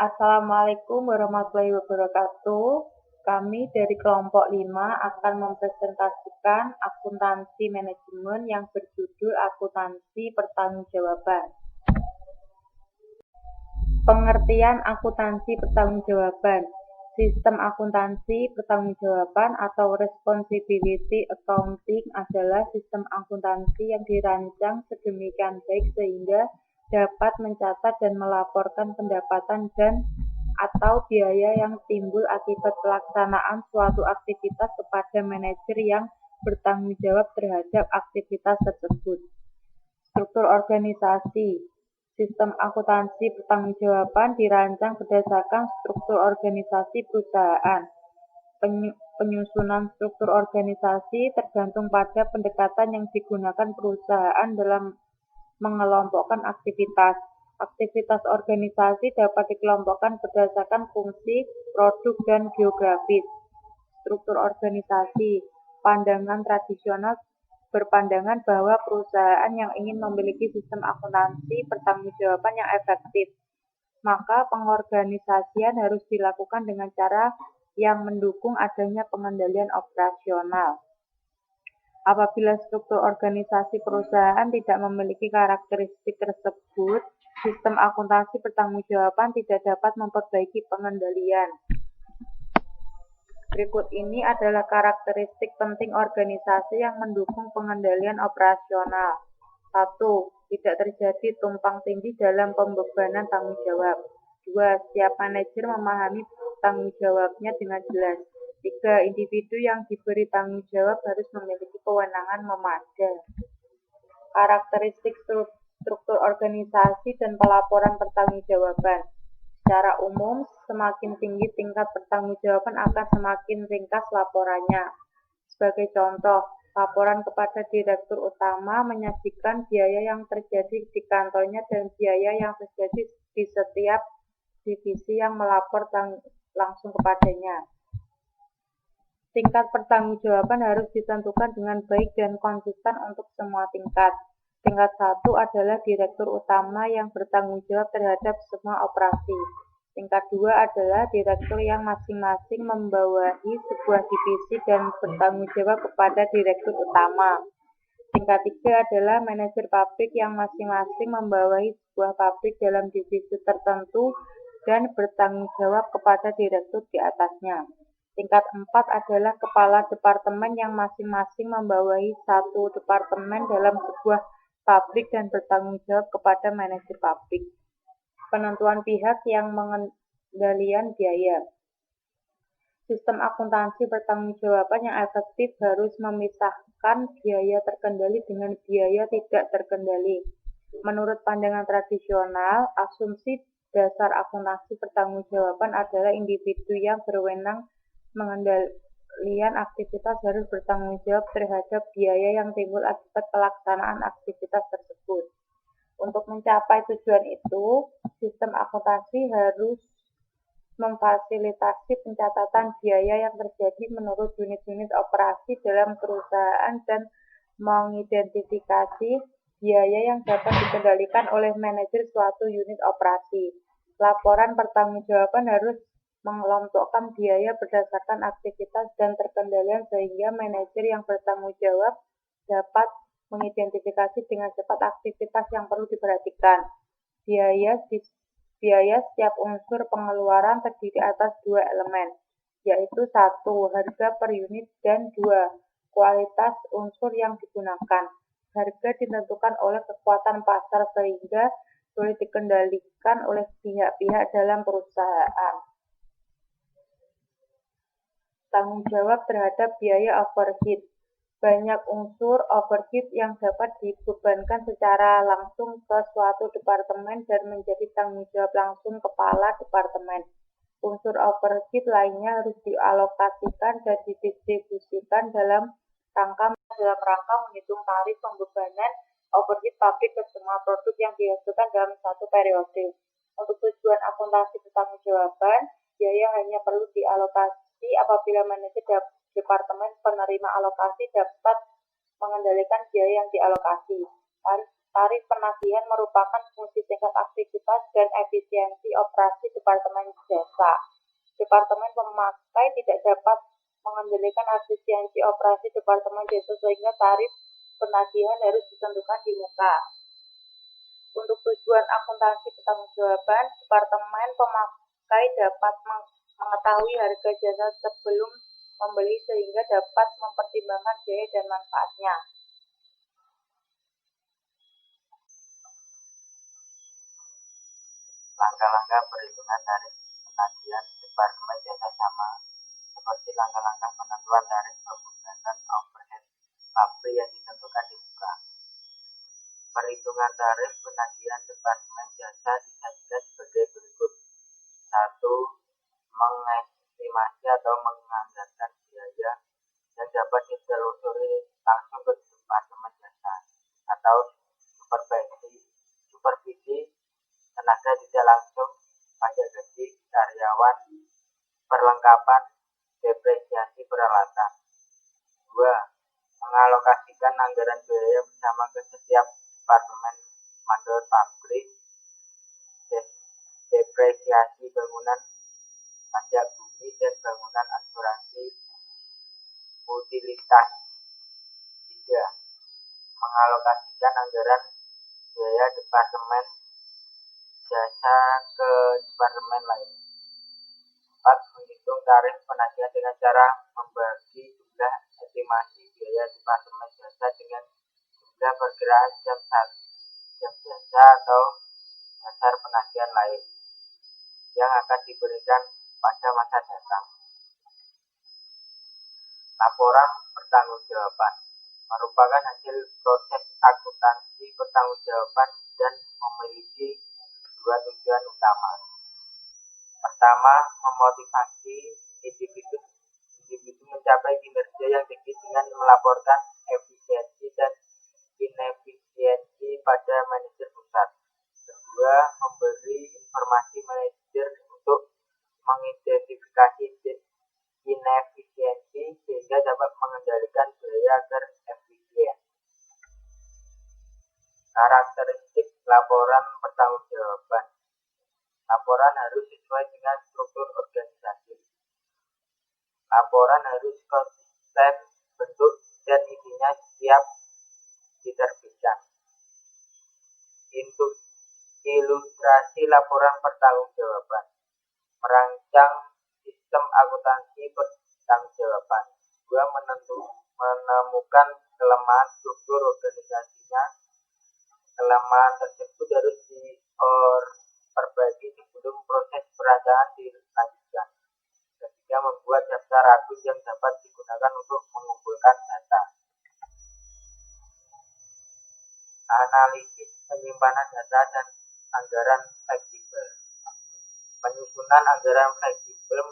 Assalamualaikum warahmatullahi wabarakatuh. Kami dari kelompok 5 akan mempresentasikan akuntansi manajemen yang berjudul akuntansi pertanggungjawaban. Pengertian akuntansi pertanggungjawaban. Sistem akuntansi pertanggungjawaban atau responsibility accounting adalah sistem akuntansi yang dirancang sedemikian baik sehingga dapat mencatat dan melaporkan pendapatan dan atau biaya yang timbul akibat pelaksanaan suatu aktivitas kepada manajer yang bertanggung jawab terhadap aktivitas tersebut. Struktur organisasi. Sistem akuntansi pertanggungjawaban dirancang berdasarkan struktur organisasi perusahaan. Penyusunan struktur organisasi tergantung pada pendekatan yang digunakan perusahaan dalam mengelompokkan aktivitas. Aktivitas organisasi dapat dikelompokkan berdasarkan fungsi, produk, dan geografis. Struktur organisasi. Pandangan tradisional berpandangan bahwa perusahaan yang ingin memiliki sistem akuntansi pertanggungjawaban yang efektif, maka pengorganisasian harus dilakukan dengan cara yang mendukung adanya pengendalian operasional. Apabila struktur organisasi perusahaan tidak memiliki karakteristik tersebut, sistem akuntansi pertanggungjawaban tidak dapat memperbaiki pengendalian. Berikut ini adalah karakteristik penting organisasi yang mendukung pengendalian operasional. 1. Tidak terjadi tumpang tindih dalam pembebanan tanggung jawab. 2. Setiap manajer memahami tanggung jawabnya dengan jelas. 3. Individu yang diberi tanggung jawab harus memiliki kewenangan memadai. Karakteristik struktur organisasi dan pelaporan pertanggungjawaban. Secara umum, semakin tinggi tingkat pertanggungjawaban akan semakin ringkas laporannya. Sebagai contoh, laporan kepada direktur utama menyajikan biaya yang terjadi di kantornya dan biaya yang terjadi di setiap divisi yang melapor langsung kepadanya. Tingkat pertanggungjawaban harus ditentukan dengan baik dan konsisten untuk semua tingkat. Tingkat 1 adalah direktur utama yang bertanggung jawab terhadap semua operasi. Tingkat 2 adalah direktur yang masing-masing membawahi sebuah divisi dan bertanggung jawab kepada direktur utama. Tingkat 3 adalah manajer pabrik yang masing-masing membawahi sebuah pabrik dalam divisi tertentu dan bertanggung jawab kepada direktur di atasnya. Tingkat 4 adalah kepala departemen yang masing-masing membawahi satu departemen dalam sebuah pabrik dan bertanggung jawab kepada manajer pabrik. Penentuan pihak yang mengendalikan biaya. Sistem akuntansi pertanggungjawaban yang efektif harus memisahkan biaya terkendali dengan biaya tidak terkendali. Menurut pandangan tradisional, asumsi dasar akuntansi pertanggungjawaban adalah individu yang berwenang mengendalikan aktivitas harus bertanggung jawab terhadap biaya yang timbul akibat pelaksanaan aktivitas tersebut. Untuk mencapai tujuan itu, sistem akuntansi harus memfasilitasi pencatatan biaya yang terjadi menurut unit-unit operasi dalam perusahaan dan mengidentifikasi biaya yang dapat dikendalikan oleh manajer suatu unit operasi. Laporan pertanggungjawaban harus mengelompokkan biaya berdasarkan aktivitas dan terkendalian sehingga manajer yang bertanggung jawab dapat mengidentifikasi dengan cepat aktivitas yang perlu diperhatikan. Biaya setiap unsur pengeluaran terdiri atas dua elemen, yaitu 1. Harga per unit dan 2. Kualitas unsur yang digunakan. Harga ditentukan oleh kekuatan pasar sehingga sulit dikendalikan oleh pihak-pihak dalam perusahaan. Tanggung jawab terhadap biaya overhead. Banyak unsur overhead yang dapat dibebankan secara langsung ke suatu departemen dan menjadi tanggung jawab langsung kepala departemen. Unsur overhead lainnya harus dialokasikan dan didistribusikan dalam rangka menghitung tarif pembebanan overhead pabrik ke semua produk yang dihasilkan dalam satu periode. Untuk tujuan akuntansi pertanggungjawaban, biaya hanya perlu dialokasi apabila manajer departemen penerima alokasi dapat mengendalikan biaya yang dialokasi. Tarif Tarif penagihan merupakan fungsi tingkat aktivitas dan efisiensi operasi Departemen Jasa. Departemen pemakai tidak dapat mengendalikan efisiensi operasi Departemen Jasa sehingga tarif penagihan harus ditentukan di muka. Untuk tujuan akuntansi pertanggungjawaban, Departemen pemakai dapat mengetahui harga jasa sebelum membeli sehingga dapat mempertimbangkan biaya dan manfaatnya. Langkah-langkah perhitungan tarif penagihan Departemen Jasa sama seperti langkah-langkah penentuan tarif pembebanan overhead pabrik yang ditentukan di muka. Perhitungan tarif penagihan Departemen Jasa disajikan sebagai berikut. 1. Mengestimasi atau menganggarkan biaya yang dapat ditelusuri langsung ke Departemen Jasa atau supervisi tenaga tidak langsung, pajak gaji karyawan, perlengkapan, depresiasi peralatan. 2. Mengalokasikan anggaran biaya bersama ke setiap departemen mandor pabrik, depresiasi bangunan, pajak bumi dan bangunan, asuransi utilitas. 3. Mengalokasikan anggaran biaya departemen jasa ke departemen lain. 4. Menghitung tarif penagihan dengan cara membagi jumlah estimasi biaya departemen jasa dengan jumlah perkiraan jam jasa atau dasar penagihan lain yang akan diberikan pada masa datang. Laporan pertanggungjawaban merupakan hasil proses akuntansi pertanggungjawaban dan memiliki dua tujuan utama. Pertama, memotivasi individu mencapai kinerja yang tinggi dengan melaporkan efisiensi dan inefisiensi pada manajer pusat. Kedua, memberi informasi manajer untuk mengidentifikasi inefisiensi sehingga dapat mengendalikan biaya agar efisien. Karakteristik laporan pertanggungjawaban. Laporan harus sesuai dengan struktur organisasi. Laporan harus konsisten bentuk dan isinya siap diterbitkan. Ilustrasi laporan pertanggungjawaban. Merancang sistem akuntansi pertanggungjawaban. 2. Menemukan kelemahan struktur organisasinya. Kelemahan tersebut harus diperbaiki sebelum proses perancangan dilanjutkan. Ketiga, membuat daftar akun yang dapat digunakan untuk mengumpulkan data. Analisis penyimpanan data dan anggaran fleksibel. Penyusunan anggaran fleksibel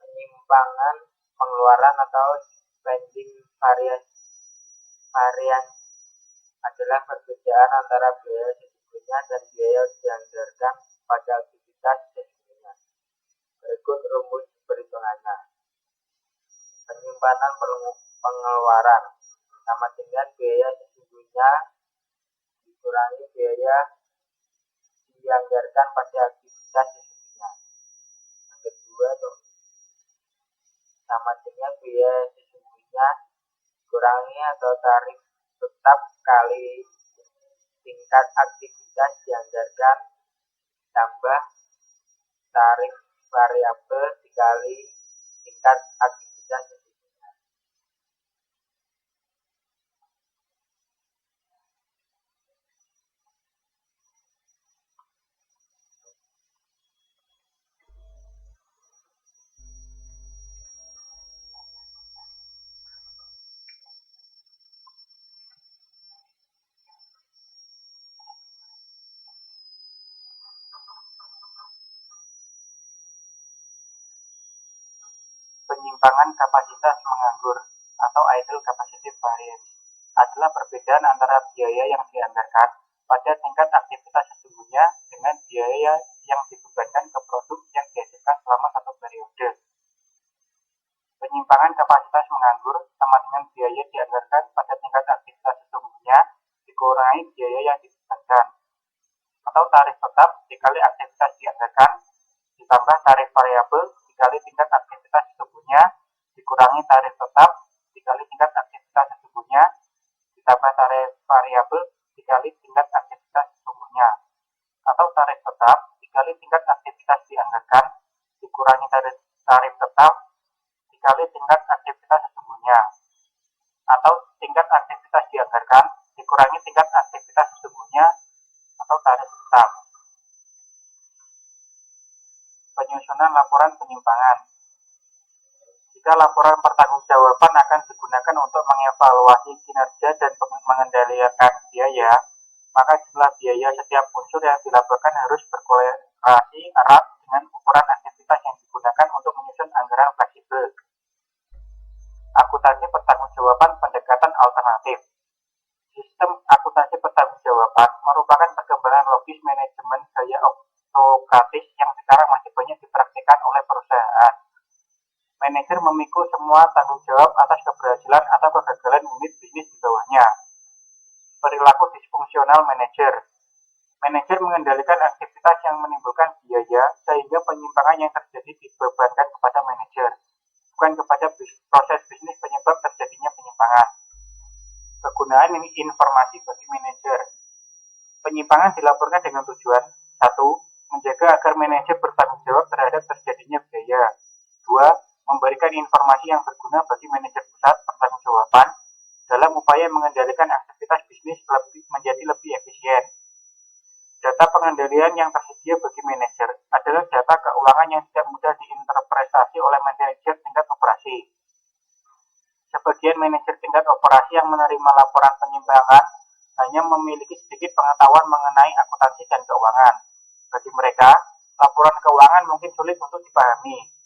penyimpangan pengeluaran atau spending varian adalah perbedaan antara biaya sesungguhnya dan biaya dianggarkan pada aktivitas sesungguhnya. Berikut rumus perhitungannya. Penyimpanan pengeluaran sama dengan biaya sesungguhnya dikurangi biaya dianggarkan pada aktivitas sesungguhnya. Yang kedua sama dengan biaya sesungguhnya dikurangi atau tarif tetap kali tingkat aktivitas dianggarkan tambah tarif variabel dikali tingkat aktivitas sesungguhnya. Penyimpangan kapasitas menganggur atau idle capacity variance adalah perbedaan antara biaya yang dianggarkan pada tingkat aktivitas sesungguhnya dengan biaya yang dibebankan ke produk yang dihasilkan selama satu periode. Penyimpangan kapasitas menganggur sama dengan biaya dianggarkan pada tingkat aktivitas atau tarif tetap dikali aktivitas dianggarkan ditambah tarif variabel dikali tingkat aktivitas sesungguhnya dikurangi tarif tetap dikali tingkat aktivitas sesungguhnya ditambah tarif variabel dikali tingkat aktivitas sesungguhnya, atau tarif tetap dikali tingkat aktivitas dianggarkan dikurangi tarif tetap dikali tingkat aktivitas sesungguhnya, atau tingkat aktivitas dianggarkan dikurangi tingkat aktivitas sesungguhnya atau tarif tetap. Penyusunan laporan penyimpangan. Jika laporan pertanggungjawaban akan digunakan untuk mengevaluasi kinerja dan mengendalikan biaya, maka jumlah biaya setiap unsur yang dilaporkan harus berkorelasi erat dengan ukuran aktivitas yang digunakan untuk menyusun anggaran fleksibel. Akuntansi pertanggungjawaban pendekatan alternatif. Sistem akuntansi pertanggungjawaban merupakan perkembangan logis manajemen gaya autokratis yang sekarang masih banyak dipraktikkan oleh perusahaan. Manajer memikul semua tanggung jawab atas keberhasilan atau kegagalan unit bisnis di bawahnya. Perilaku disfungsional manajer. Manajer mengendalikan aktivitas yang menimbulkan biaya sehingga penyimpangan yang terjadi dibebankan kepada manajer, bukan kepada proses bisnis penyebab terjadinya penyimpangan. Kegunaan informasi bagi manajer. Penyimpangan dilaporkan dengan tujuan 1. Menjaga agar manajer bertanggung jawab terhadap terjadinya biaya. 2. Memberikan informasi yang berguna bagi manajer pusat pertanggungjawaban dalam upaya mengendalikan aktivitas bisnis menjadi lebih efisien. Data pengendalian yang tersedia bagi manajer adalah data keuangan yang tidak mudah diinterpretasi oleh manajer tingkat operasi. Sebagian manajer tingkat operasi yang menerima laporan penyimpangan hanya memiliki sedikit pengetahuan mengenai akuntansi dan keuangan. Bagi mereka, laporan keuangan mungkin sulit untuk dipahami.